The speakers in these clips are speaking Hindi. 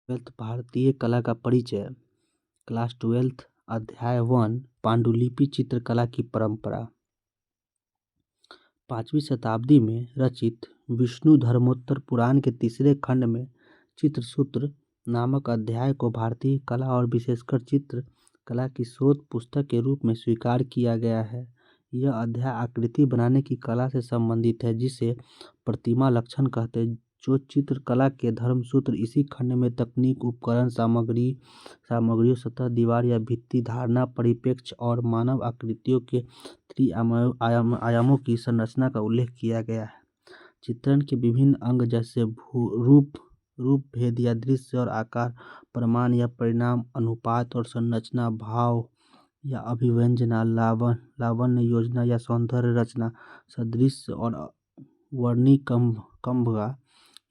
ट्वेल्थ भारतीय कला का परिचय। क्लास 12 अध्याय 1 पांडुलिपि चित्रकला की परंपरा। 5वीं शताब्दी में रचित विष्णु धर्मोत्तर पुराण के तीसरे खंड में चित्रसूत्र नामक अध्याय को भारतीय कला और विशेषकर चित्र कला की शोध पुस्तक के रूप में स्वीकार किया गया है। यह अध्याय आकृति बनाने की कला से संबंधित है, जिसे प्रतिमा लक्षण कहते हैं। जो चित्रकला के धर्मसूत्र इसी खंड में तकनीक, उपकरण, सामग्रियों, सतह, दीवार या भित्ति, धारणा, परिप्रेक्ष्य और मानव आकृतियों के आयामों की संरचना का उल्लेख किया गया है। चित्रण के विभिन्न अंग जैसे रूप भेद या दृश्य और आकार, प्रमाण या परिणाम, अनुपात और संरचना, भाव या अभिव्यंजना, लावण्य योजना या सौंदर्य रचना, सदृश्य और वर्णिकंभगा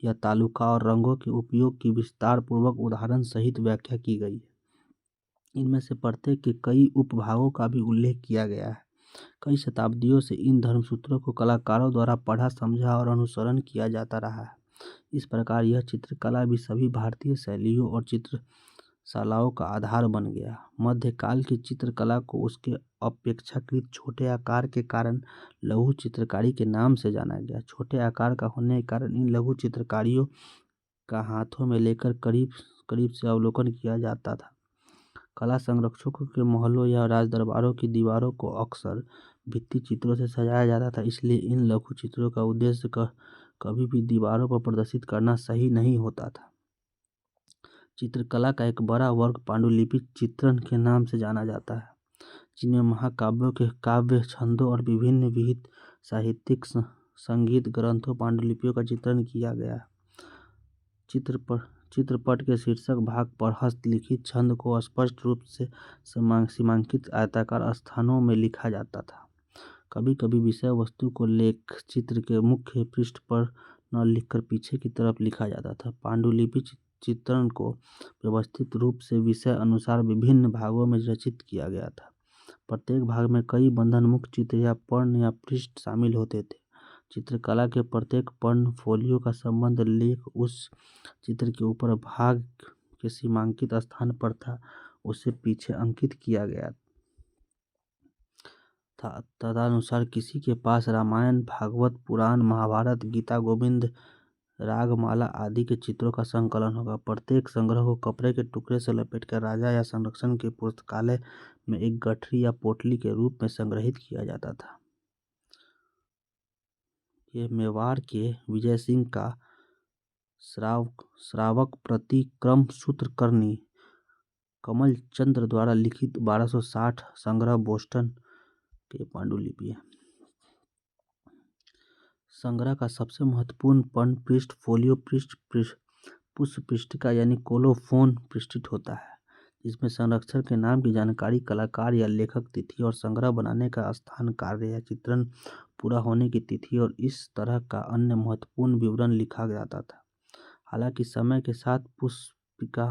या तालुका और रंगों के उपयोग की विस्तार पूर्वक उदाहरण सहित व्याख्या की गई है। इनमें से प्रत्येक के कई उपभागों का भी उल्लेख किया गया है। कई शताब्दियों से इन धर्मसूत्रों को कलाकारों द्वारा पढ़ा, समझा और अनुसरण किया जाता रहा है। इस प्रकार यह चित्रकला भी सभी भारतीय शैलियों और चित्रशालाओं का आधार बन गया। मध्यकाल की चित्रकला को उसके अपेक्षाकृत छोटे आकार के कारण लघु चित्रकारी के नाम से जाना गया। छोटे आकार का होने के कारण इन लघु चित्रकारियों का हाथों में लेकर करीब से अवलोकन किया जाता था। कला संरक्षकों के महलों या राजदरबारों की दीवारों को अक्सर भित्ति चित्रों से सजाया जाता था, इसलिए इन लघु चित्रों का उद्देश्य कभी भी दीवारों पर प्रदर्शित करना सही नहीं होता था। चित्रकला का एक बड़ा वर्ग पांडुलिपि चित्रण के नाम से जाना जाता है, जिनमें महाकाव्यों के काव्य, छंदों और विभिन्न विहित साहित्यिक संगीत ग्रंथों पांडुलिपियों का चित्रण किया गया। चित्रपट के शीर्षक भाग पर हस्तलिखित छंद को स्पष्ट रूप से सीमांकित आयताकार स्थानों में लिखा जाता था। कभी कभी विषय वस्तु को लेख चित्र के मुख्य पृष्ठ पर न लिखकर पीछे की तरफ लिखा जाता था। पांडुलिपि चित्रण को व्यवस्थित रूप से विषय अनुसार विभिन्न भागों में रचित किया गया था। प्रत्येक भाग में कई बंधनमुक्त चित्र या पर्ण या पृष्ठ शामिल होते थे। चित्रकला के प्रत्येक पर्ण फोलियो का संबंध लेख उस चित्र के ऊपर भाग के सीमांकित स्थान पर था, उसे पीछे अंकित किया गया था। तदनुसार किसी के पास रामायण, भागवत, पुराण, महाभारत, गीता गोविंद, रागमाला आदि के चित्रों का संकलन होगा। प्रत्येक संग्रह को कपड़े के टुकड़े से लपेटकर राजा या संरक्षण के पुस्तकालय में एक गठरी या पोटली के रूप में संग्रहित किया जाता था। ये मेवाड़ के विजय सिंह का श्रावक प्रतिक्रम सूत्रकर्णी कमल चंद्र द्वारा लिखित 1260 संग्रह बोस्टन के पांडुलिपि है। संग्रह का सबसे महत्वपूर्ण पर्ण पृष्ठ फोलियो पुष्प पृष्ठिका यानी कोलोफोन पृष्ठित होता है, जिसमें संरक्षक के नाम की जानकारी, कलाकार या लेखक, तिथि और संग्रह बनाने का स्थान, कार्य या चित्रण पूरा होने की तिथि और इस तरह का अन्य महत्वपूर्ण विवरण लिखा जाता था। हालांकि समय के साथ पुष्पिका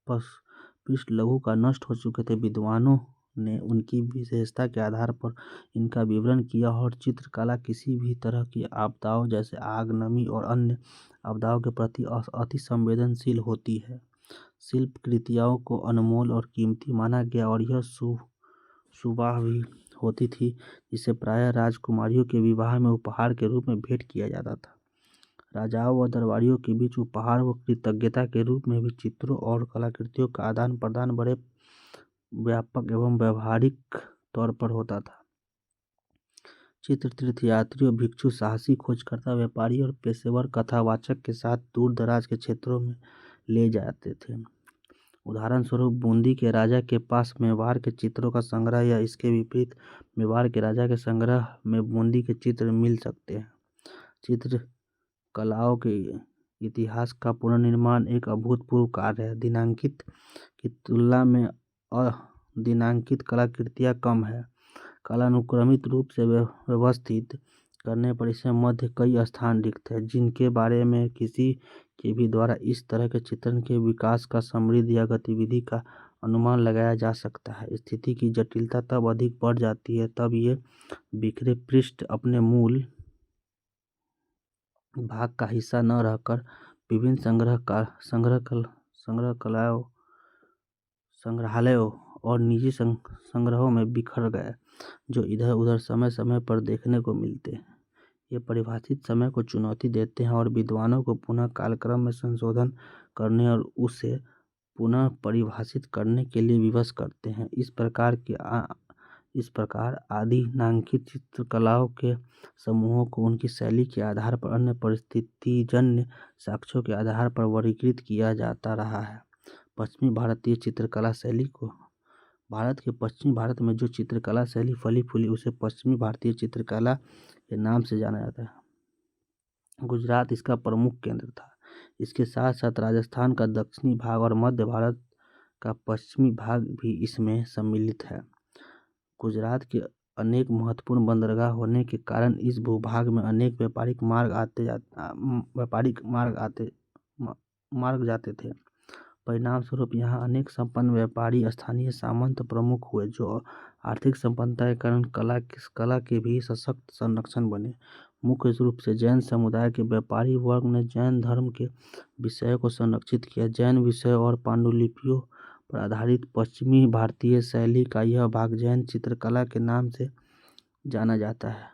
पृष्ठ लघु का नष्ट हो चुके थे, विद्वानों ने उनकी विशेषता के आधार पर इनका विवरण किया और चित्रकला किसी भी तरह की आपदाओं जैसे आग, नमी और अन्य आपदाओं के प्रति अति संवेदनशील होती है। शिल्प कृतियों को अनमोल और कीमती माना गया और यह सुबह भी होती थी, जिसे प्रायः राजकुमारियों के विवाह में उपहार के रूप में भेंट किया जाता था। राजाओं व दरबारियों के बीच उपहार व कृतज्ञता के रूप में भी चित्रों और कलाकृतियों का आदान प्रदान बड़े व्यापक एवं व्यवहारिक तौर पर होता था। चित्र तीर्थयात्रियों, भिक्षु, साहसी, खोजकर्ता, व्यापारी और पेशेवर कथावाचक के साथ दूर दराज के क्षेत्रों में ले जाते थे। उदाहरण स्वरूप बूंदी के राजा के पास मेवाड़ के चित्रों का संग्रह या इसके विपरीत मेवाड़ के राजा के संग्रह में बूंदी के चित्र मिल सकते हैं। चित्र कलाओं के इतिहास का पुनर्निर्माण एक अभूतपूर्व कार्य है। दिनांकित की तुलना में अदिनांकित कलाकृतियाँ कम है। कालानुक्रमित रूप से व्यवस्थित करने पर इसमें मध्य कई स्थान रिक्त है, जिनके बारे में किसी के भी द्वारा इस तरह के चित्रण के विकास का समृद्धि या गतिविधि का अनुमान लगाया जा सकता है। स्थिति की जटिलता तब अधिक बढ़ जाती है तब ये बिखरे पृष्ठ अपने मूल भाग का हिस्सा न रहकर विभिन्न संग्रहालयों और निजी संग्रहों में बिखर गए, जो इधर उधर समय समय पर देखने को मिलते हैं। ये परिभाषित समय को चुनौती देते हैं और विद्वानों को पुनः कालक्रम में संशोधन करने और उसे पुनः परिभाषित करने के लिए विवश करते हैं। इस प्रकार आदि नामांकित चित्रकलाओं के समूहों को उनकी शैली के आधार पर अन्य परिस्थितिजन्य साक्ष्यों के आधार पर वर्गीकृत किया जाता रहा है। पश्चिमी भारतीय चित्रकला शैली को भारत के पश्चिमी भारत में जो चित्रकला शैली फली फूली उसे पश्चिमी भारतीय चित्रकला के नाम से जाना जाता है। गुजरात इसका प्रमुख केंद्र था। इसके साथ साथ राजस्थान का दक्षिणी भाग और मध्य भारत का पश्चिमी भाग भी इसमें सम्मिलित है। गुजरात के अनेक महत्वपूर्ण बंदरगाह होने के कारण इस भूभाग में अनेक व्यापारिक मार्ग जाते थे। परिणाम स्वरूप यहाँ अनेक संपन्न व्यापारी, स्थानीय सामंत प्रमुख हुए, जो आर्थिक संपन्नता के कारण कला के भी सशक्त संरक्षण बने। मुख्य रूप से जैन समुदाय के व्यापारी वर्ग ने जैन धर्म के विषयों को संरक्षित किया। जैन विषयों और पांडुलिपियों पर आधारित पश्चिमी भारतीय शैली का यह भाग जैन चित्रकला के नाम से जाना जाता है।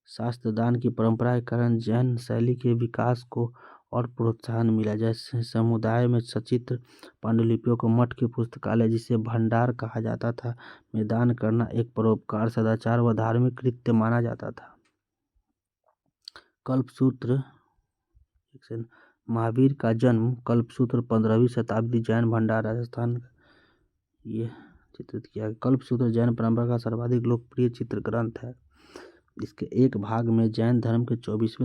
शास्त्रदान की परंपरा के कारण जैन शैली के विकास को और प्रोत्साहन मिला। जैसे समुदाय में सचित्र पांडुलिपियों को मठ के पुस्तकालय, जिसे भंडार कहा जाता था, में दान करना एक परोपकार, सदाचार व धार्मिक कृत्य माना जाता था। कल्पसूत्र महावीर का जन्म कल्पसूत्र 15वीं शताब्दी जैन भंडार राजस्थान ये चित्रित किया। कल्पसूत्र जैन परंपरा का सर्वाधिक लोकप्रिय चित्र ग्रंथ है। इसके एक भाग में जैन धर्म के 24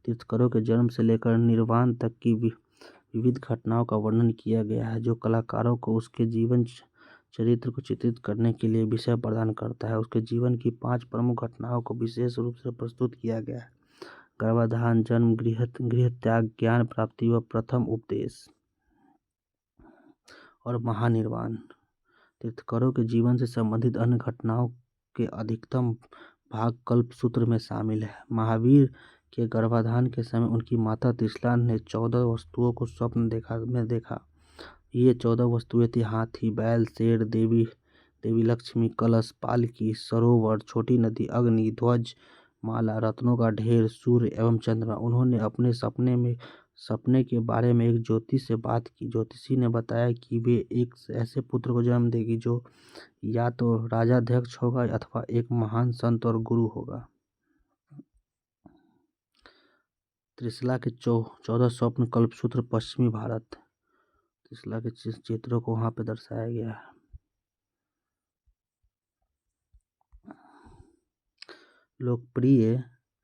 तीर्थंकरों के जन्म से लेकर निर्वाण तक की विविध घटनाओं का वर्णन किया गया है, जो कलाकारों को उसके जीवन चरित्र को चित्रित करने के लिए विषय प्रदान करता है। उसके जीवन की 5 प्रमुख घटनाओं को विशेष रूप से प्रस्तुत किया गया है: गर्भाधान, जन्म, गृह त्याग, ज्ञान प्राप्ति व प्रथम उपदेश और महानिर्वाण। तीर्थंकरों के जीवन से संबंधित अन्य घटनाओं के अधिकतम भाग कल्पसूत्र में शामिल है। महावीर के गर्भाधान के समय उनकी माता त्रिशला ने 14 वस्तुओं को स्वप्न में देखा। ये 14 वस्तुएं थी: हाथी, बैल, शेर, देवी लक्ष्मी, कलश, पालकी, सरोवर, छोटी नदी, अग्नि, ध्वज, माला, रत्नों का ढेर, सूर्य एवं चंद्रमा। उन्होंने अपने सपने के बारे में एक ज्योतिषी से बात की। ज्योतिषी ने बताया कि वे एक ऐसे पुत्र को जन्म देगी जो या तो राजाध्यक्ष होगा अथवा एक महान संत और गुरु होगा। त्रिशला के 14 स्वप्न कल्पसूत्र पश्चिमी भारत। त्रिशला के चित्रों को वहां पे दर्शाया गया है। लोकप्रिय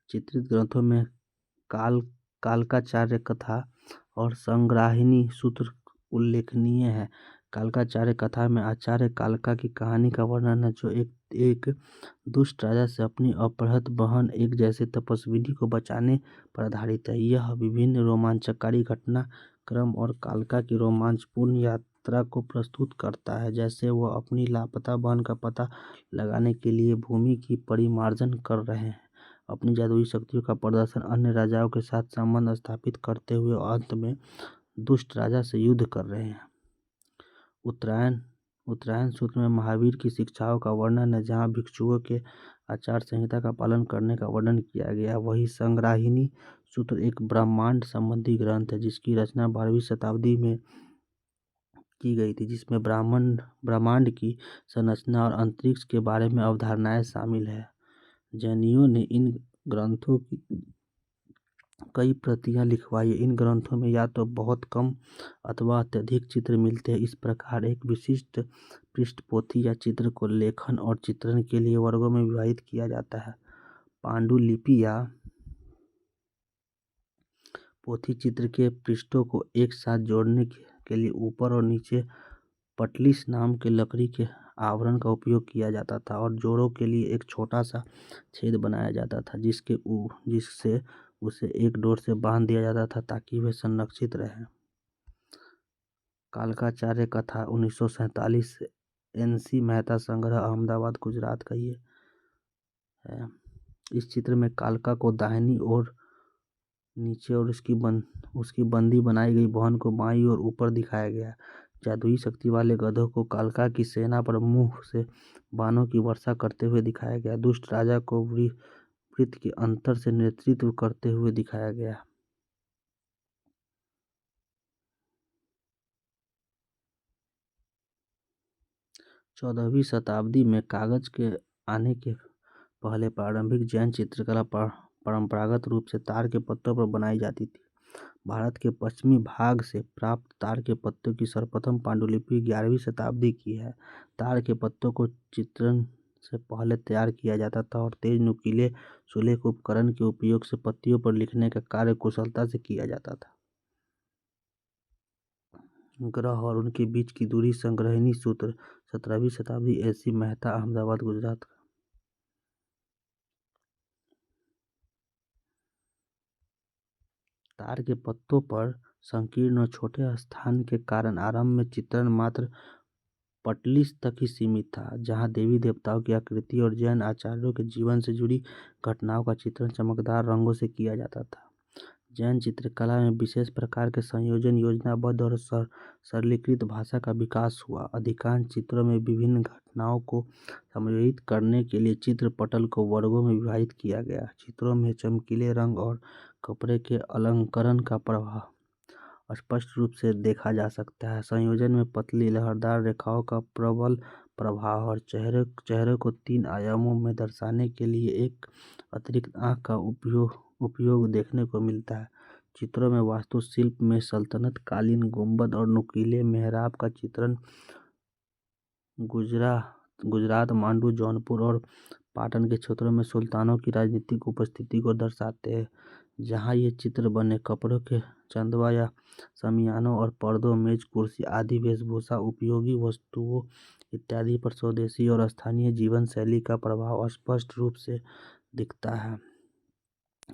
चित्रित ग्रंथों में कालकाचार्य कथा और संग्राहिणी सूत्र उल्लेखनीय है। कालकाचार्य कथा में आचार्य कालका की कहानी का वर्णन है, जो एक दुष्ट राजा से अपनी अपहृत बहन एक जैसे तपस्विनी को बचाने पर आधारित है। यह विभिन्न रोमांचकारी घटनाक्रम और कालका की रोमांचपूर्ण यात्रा को प्रस्तुत करता है, जैसे वह अपनी लापता बहन का पता लगाने के लिए भूमि की परिमार्जन कर रहे हैं, अपनी जादुई शक्तियों का प्रदर्शन, अन्य राजाओं के साथ संबंध स्थापित करते हुए और अंत में दुष्ट राजा से युद्ध कर रहे हैं। उत्तरायण सूत्र में महावीर की शिक्षाओं का वर्णन है, जहाँ भिक्षुओं के आचार संहिता का पालन करने का वर्णन किया गया। वही संग्राहिणी सूत्र एक ब्रह्मांड संबंधी ग्रंथ है, जिसकी रचना 12वीं शताब्दी में की गई थी, जिसमें ब्रह्मांड की संरचना और अंतरिक्ष के बारे में अवधारणाएं शामिल है। जैनियों ने इन ग्रंथों की कई प्रतियां लिखवाई। इन ग्रंथों में या तो बहुत कम अथवा अत्यधिक चित्र मिलते हैं। इस प्रकार एक विशिष्ट पृष्ठपोथी या चित्र को लेखन और चित्रण के लिए वर्गों में विभाजित किया जाता है: पांडुलिपि या पोथी। चित्र के पृष्ठों को एक साथ जोड़ने के लिए ऊपर और नीचे पटलिस नाम के लकड़ी के आवरण का उपयोग किया जाता था और जोड़ों के लिए एक छोटा सा छेद बनाया जाता था, जिससे उसे एक डोर से बांध दिया जाता था ताकि वे संरक्षित रहें। कालकाचार्य कथा 1947 NC मेहता संग्रह, अहमदाबाद, गुजरात का ये है। इस चित्र में कालका को दाहिनी ओर नीचे और उसकी बंदी बनाई गई बहन को बाईं ओर ऊपर दिखाया गया। जादुई शक्ति वाले गधों को कालका की सेना पर मुंह से बाणों की वर्षा करते हुए दिखाया गया। दुष्ट राजा को वृत्त के अंतर से नेतृत्व करते हुए दिखाया गया। 14वीं शताब्दी में कागज के आने के पहले प्रारंभिक जैन चित्रकला परंपरागत रूप से ताड़ के पत्तों पर बनाई जाती थी। भारत के पश्चिमी भाग से प्राप्त ताड़ के पत्तों की सर्वप्रथम पांडुलिपि 11वीं शताब्दी की है। ताड़ के पत्तों को चित्रण से पहले तैयार किया जाता था और तेज नुकीले सुलेख उपकरण के उपयोग से पत्तियों पर लिखने का कार्य कुशलता से किया जाता था। ग्रह और उनके बीच की दूरी संग्रहणी सूत्र 17वीं शताब्दी एसी मेहता, अहमदाबाद, गुजरात। ताड़ के पत्तों पर संकीर्ण और छोटे स्थान के कारण आरंभ में चित्रण मात्र पटलिस तक ही सीमित था, जहां देवी देवताओं की आकृति और जैन आचार्यों के जीवन से जुड़ी घटनाओं का चित्रण चमकदार रंगों से किया जाता था। जैन चित्रकला में विशेष प्रकार के संयोजन, योजनाबद्ध और सरलीकृत भाषा का विकास हुआ। अधिकांश चित्रों में विभिन्न घटनाओं को समायोजित करने के लिए चित्र पटल को वर्गों में विभाजित किया गया। चित्रों में चमकीले रंग और कपड़े के अलंकरण का प्रभाव स्पष्ट रूप से देखा जा सकता है। संयोजन में पतली लहरदार रेखाओं का प्रबल प्रभाव और चेहरे को 3 आयामों में दर्शाने के लिए एक अतिरिक्त आंख का उपयोग देखने को मिलता है। चित्रों में वास्तुशिल्प में सल्तनत कालीन गुंबद और नुकीले मेहराब का चित्रण गुजरात, मांडू, जौनपुर और पाटन के क्षेत्रों में सुल्तानों की राजनीतिक उपस्थिति को दर्शाते हैं। जहाँ ये चित्र बने कपड़ों के चंदवा या शमियानों और पर्दों, मेज, कुर्सी आदि वेशभूषा, उपयोगी वस्तुओं इत्यादि पर स्वदेशी और स्थानीय जीवन शैली का प्रभाव स्पष्ट रूप से दिखता है।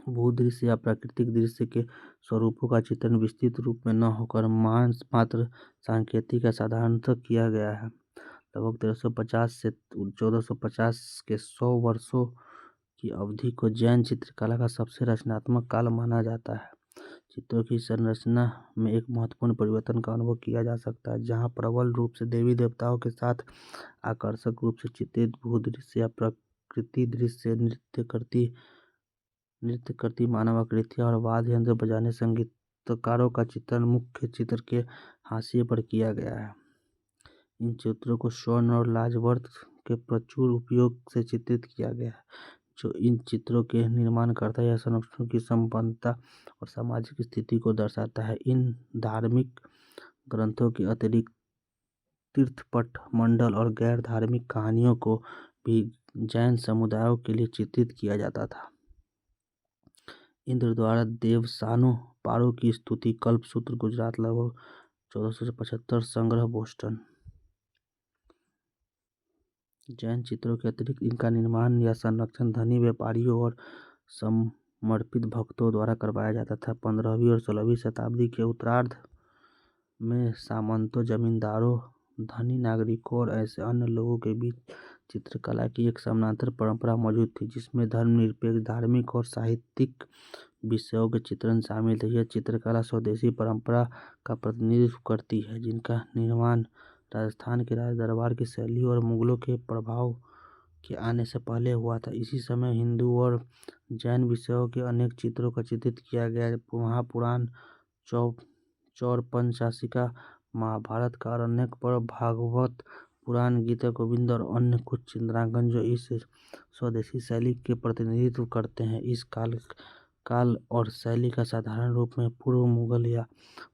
भूदृश्य या प्राकृतिक दृश्य के स्वरूपों का चित्रण विस्तृत रूप में न होकर मात्र सांकेतिक या साधारणतः किया गया है। लगभग 1350 से 1450 के 100 वर्षों की अवधि को जैन चित्रकला का सबसे रचनात्मक काल माना जाता है। चित्रों की संरचना में एक महत्वपूर्ण परिवर्तन का अनुभव किया जा सकता है, जहां प्रबल रूप से देवी देवताओं के साथ आकर्षक रूप से चित्रित भूदृश्य या प्रकृति दृश्य, नृत्य करती मानव आकृतियां और वाद्य यंत्र बजाने संगीतकारों का चित्रण मुख्य चित्र के हाशिए पर किया गया है। इन चित्रों को स्वर्ण और लाजवर्थ के प्रचुर उपयोग से चित्रित किया गया है, जो इन चित्रों के निर्माणकर्ता या संरक्षकों की संपन्नता और सामाजिक स्थिति को दर्शाता है। इन धार्मिक ग्रंथों के अतिरिक्त तीर्थपट, मंडल और गैर धार्मिक कहानियों को भी जैन समुदायों के लिए चित्रित किया जाता था। इंद्र द्वारा देवसानों पारों की स्तुति, कल्पसूत्र, गुजरात, लगभग 1475, संग्रह, बोस्टन। जैन चित्रों के अतिरिक्त इनका निर्माण या संरक्षण धनी व्यापारियों और समर्पित भक्तों द्वारा करवाया जाता था। 15वीं और 16वीं शताब्दी के उत्तरार्ध में सामंतों, जमींदारों, धनी नागरिकों और ऐसे अन्य लोगों के बीच चित्रकला की एक समानांतर परंपरा मौजूद थी, जिसमें धर्मनिरपेक्ष, धार्मिक और साहित्यिक विषयों के चित्रण शामिल थे। यह चित्रकला स्वदेशी परंपरा का प्रतिनिधित्व करती है, जिनका निर्माण राजस्थान के राज दरबार की शैली और मुगलों के प्रभाव के आने से पहले हुआ था। इसी समय हिंदू और जैन विषयों के अनेक चित्रों का चित्रित किया गया। महापुराण, चौर पंचशाखिका, महाभारत का अरण्यक पर्व, भागवत पुराण, गीता गोविंद और अन्य कुछ चित्रांकन जो इस स्वदेशी शैली के प्रतिनिधित्व करते हैं। इस काल और शैली का साधारण रूप में पूर्व मुगल या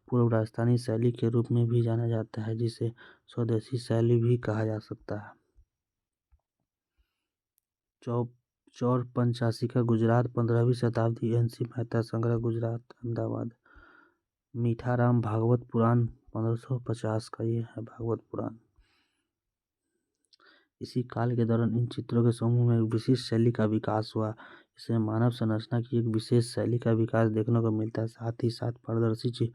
पूर्व राजस्थानी शैली के रूप में भी जाना जाता है, जिसे स्वदेशी शैली भी कहा जा सकता है। चौर पंचशाखिका, गुजरात, 15वीं शताब्दी, एनसी मेहता, संग्रह, गुजरात, अहमदाबाद। मीठाराम भागवत पुराण 1550 का ये है भागवत पुराण। इसी काल के दौरान इन चित्रों के समूह में एक विशिष्ट शैली का विकास हुआ। इसमें मानव संरचना की एक विशेष शैली का विकास देखने को मिलता है। साथ ही साथ पारदर्शी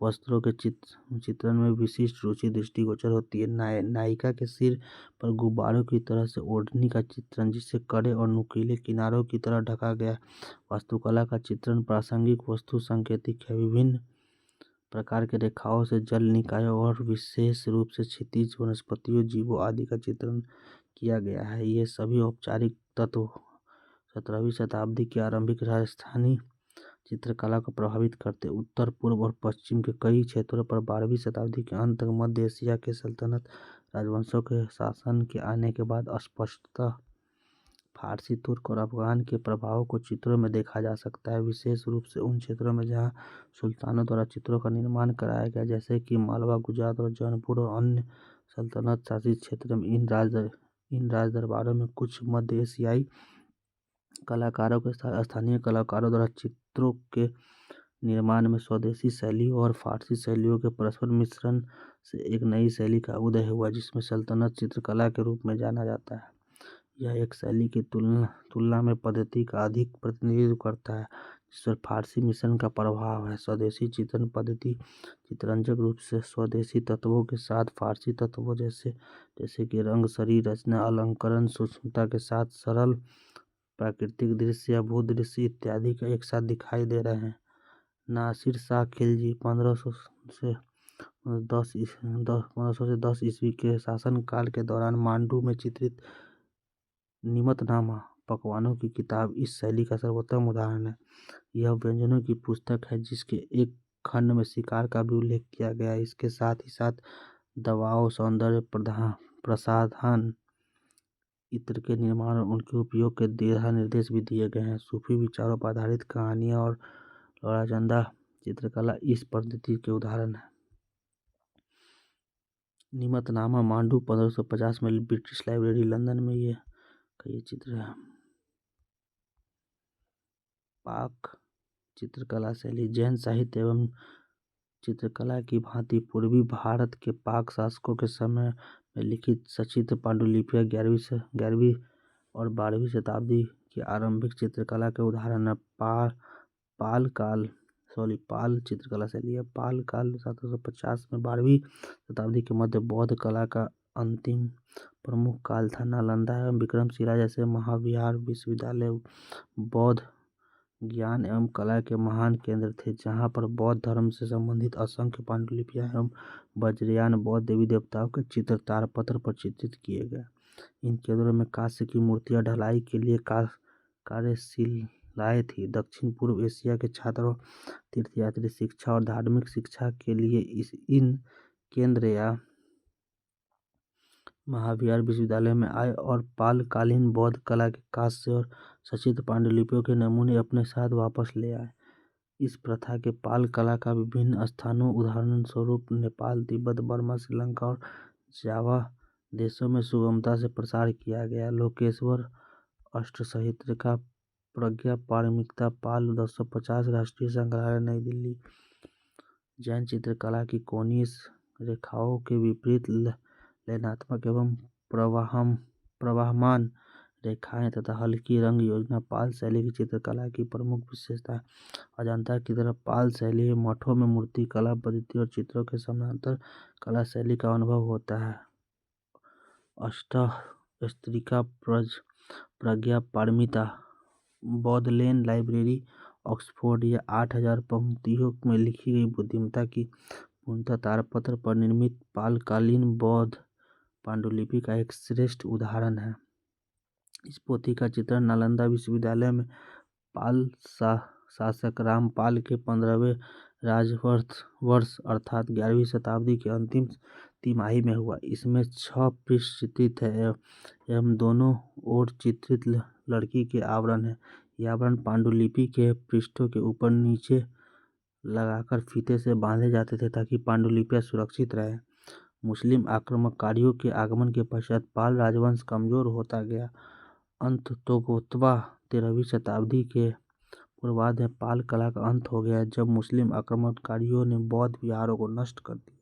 वस्त्रों के चित्रण में विशिष्ट रुचि दृष्टिगोचर होती है। नायिका के सिर पर गुब्बारों की तरह से ओढ़नी का चित्रण, जिसे कड़े और नुकीले किनारों की तरह ढका गया। वास्तुकला का चित्रण प्रासंगिक वस्तु संकेतिक है। विभिन्न प्रकार के रेखाओं से जल निकायों और विशेष रूप से क्षितिज वनस्पतियों, जीवों आदि का चित्रण किया गया है। ये सभी औपचारिक तत्व 17वीं शताब्दी के आरंभिक राजस्थानी चित्रकला को प्रभावित करते। उत्तर पूर्व और पश्चिम के कई क्षेत्रों पर 12वीं शताब्दी के अंत तक मध्य एशिया के सल्तनत राजवंशों के शासन के आने के बाद स्पष्टतः फारसी, तुर्क और अफगान के प्रभावों को चित्रों में देखा जा सकता है। विशेष रूप से उन क्षेत्रों में जहाँ सुल्तानों द्वारा चित्रों का निर्माण कराया गया, जैसे कि मालवा, गुजरात और जौनपुर और अन्य सल्तनत शासित क्षेत्र में। इन राज दरबारों में कुछ मध्य एशियाई कलाकारों के साथ स्थानीय कलाकारों द्वारा चित्रों के निर्माण में स्वदेशी शैलियों और फारसी शैलियों के परस्पर मिश्रण से एक नई शैली का उदय हुआ, जिसमें सल्तनत चित्रकला के रूप में जाना जाता है। यह एक शैली की तुलना में पद्धति का अधिक प्रतिनिधित्व करता है, जिस पर फारसी मिश्रण का प्रभाव है। स्वदेशी चित्रण पद्धति चित्रंजक रूप से स्वदेशी तत्वों के साथ फारसी तत्वों जैसे कि रंग, शरीर रचना, अलंकरण, सूक्ष्मता के साथ सरल प्राकृतिक दृश्य या भूदृश्य इत्यादि का एक साथ दिखाई दे रहे हैं। नासिर शाह खिलजी 1500 से 10 ईस्वी के शासनकाल के दौरान मांडू में चित्रित निमतनामा पकवानों की किताब इस शैली का सर्वोत्तम उदाहरण है। यह व्यंजनों की पुस्तक है, जिसके एक खंड में शिकार का भी उल्लेख किया गया है। इसके साथ ही साथ दवाओं, सौंदर्य प्रसाधन, इत्र के निर्माण और उनके उपयोग के दिशा निर्देश भी दिए गए हैं। सूफी विचारों पर आधारित कहानियाँ और लोराचंदा चित्रकला इस पद्धति के उदाहरण है। निमतनामा मांडू 1550 में ब्रिटिश लाइब्रेरी लंदन में ये चित्र है। पाक चित्रकला शैली जैन साहित्य एवं चित्रकला की भांति पूर्वी भारत के पाक शासकों के समय में लिखित सचित्र पांडुलिपियां 11वीं और 12वीं शताब्दी की आरंभिक चित्रकला के उदाहरण है। पाल चित्रकला शैली है। पाल काल 750 में 12वीं शताब्दी के मध्य बौद्ध कला का अंतिम प्रमुख काल था। नालंदा एवं विक्रमशिला जैसे महाविहार विश्वविद्यालय बौद्ध ज्ञान एवं कला के महान केंद्र थे, जहाँ पर बौद्ध धर्म से संबंधित असंख्य पांडुलिपियां एवं वज्रयान बौद्ध देवी देवताओं के चित्र तारपत्र पर चित्रित किए गए। इन केंद्रों में कांस्य की मूर्तियां ढलाई के लिए कार्यशिलाएं थी। दक्षिण पूर्व एशिया के छात्र और तीर्थयात्री शिक्षा और धार्मिक शिक्षा के लिए इन केंद्र या महाविहार विश्वविद्यालय में आए और पालकालीन बौद्ध कला के कांस्य और सचित्र पांडुलिपियों के नमूने अपने साथ वापस ले आए। इस प्रथा के पाल कला का विभिन्न स्थानों, उदाहरण स्वरूप नेपाल, तिब्बत, बर्मा, श्रीलंका और जावा देशों में सुगमता से प्रसार किया गया। लोकेश्वर अष्टसहित्र का प्रज्ञा पारमिता पाल 1050 राष्ट्रीय संग्रहालय, नई दिल्ली। जैन चित्रकला की कोणीय रेखाओं के विपरीत लयनात्मक एवं प्रवाहमान रेखाएं तथा हल्की रंग योजना पाल शैली की चित्रकला की प्रमुख विशेषता है। अजंता की तरह पाल शैली में मठों में मूर्ति कला पद्धति और चित्रों के समानांतर कला शैली का अनुभव होता है। अष्टस्त्रिका प्रज्ञा पारमिता बौद्धलेन लाइब्रेरी, ऑक्सफोर्ड या 8000 पंक्तियों में लिखी गई बुद्धिमत्ता की पूर्णतः तारपत्र पर निर्मित पालकालीन बौद्ध पांडुलिपि का एक श्रेष्ठ उदाहरण है। इस पोथी का चित्रण नालंदा विश्वविद्यालय में पाल शासक रामपाल के 15वें राजवर्ष अर्थात 11वीं शताब्दी के अंतिम तिमाही में हुआ। इसमें 6 पृष्ठ चित्रित है एवं दोनों ओर चित्रित लड़की के आवरण है। ये आवरण पांडुलिपि के पृष्ठों के ऊपर नीचे लगाकर फीते से बांधे जाते थे ताकि पांडुलिपियां सुरक्षित रहे। मुस्लिम आक्रमणकारियों के आगमन के पश्चात पाल राजवंश कमजोर होता गया। अंततोगत्वा 13वीं शताब्दी के पूर्वार्ध में पाल कला का अंत हो गया, जब मुस्लिम आक्रमणकारियों ने बौद्ध विहारों को नष्ट कर दिया।